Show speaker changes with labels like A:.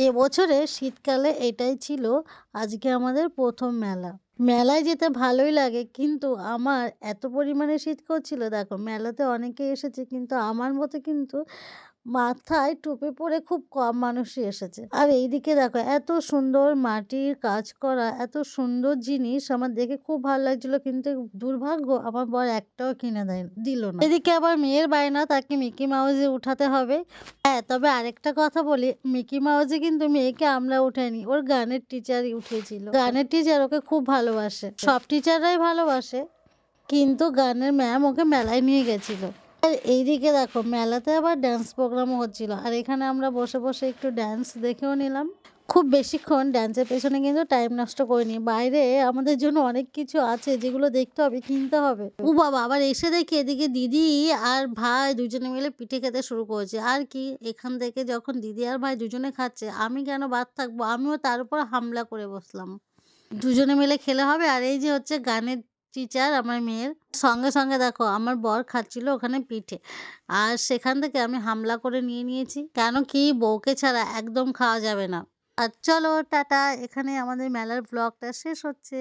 A: এবছরে শীতকালে এটাই ছিল আজকে আমাদের ১ম মেলা। মেলায় যেতে ভালোই লাগে কিন্তু আমার এত পরিমাণে শীত করছিল দেখো মেলাতে অনেকেই এসেছে কিন্তু আমার মতো কিন্তু মাথায় টুপি পরে খুব কম মানুষই এসেছে। আর এইদিকে দেখো এত সুন্দর মাটির কাজ করা এত সুন্দর জিনিস আমার দেখে খুব ভালো লাগছিল কিন্তু দুর্ভাগ্য আমার বর একটাও কিনে দিল না। এদিকে আবার মেয়ের বায়না তাকে মিকি মাউসে উঠাতে হবে। হ্যাঁ, তবে আরেকটা কথা বলি, মিকি মাউসে কিন্তু মেয়েকে আমরা উঠাইনি, ওর গানের টিচারই উঠিয়েছিল। গানের টিচার ওকে খুব ভালোবাসে, সব টিচাররাই ভালোবাসে, কিন্তু গানের ম্যাম ওকে মেলায় নিয়ে গেছিল। আর এইদিকে দেখো মেলাতে আবার ড্যান্স প্রোগ্রামও হচ্ছিল আর এখানে আমরা বসে বসে একটু ড্যান্স দেখেও নিলাম। খুব বেশিক্ষণ ড্যান্সের পেছনে কিন্তু টাইম নষ্ট করিনি, বাইরে আমাদের জন্য অনেক কিছু আছে যেগুলো দেখতে হবে, কিনতে হবে। ও বাবা, আবার এসে দেখি এদিকে দিদি আর ভাই দুজনে মিলে পিঠে খেতে শুরু করেছে। আর কি, এখান থেকে যখন দিদি আর ভাই দুজনে খাচ্ছে আমি কেন বাদ থাকবো, আমিও তার উপর হামলা করে বসলাম। দুজনে মিলে খেলে হবে। আর এই যে হচ্ছে গানের টিচার আমার মেয়ের, সঙ্গে সঙ্গে দেখো আমার বর খাচ্ছিল ওখানে পিঠে, আর সেখান থেকে আমি হামলা করে নিয়ে নিয়েছি, কেন কি বউকে ছাড়া একদম খাওয়া যাবে না। আর চলো টাটা, এখানে আমাদের মেলার ব্লগটা শেষ হচ্ছে।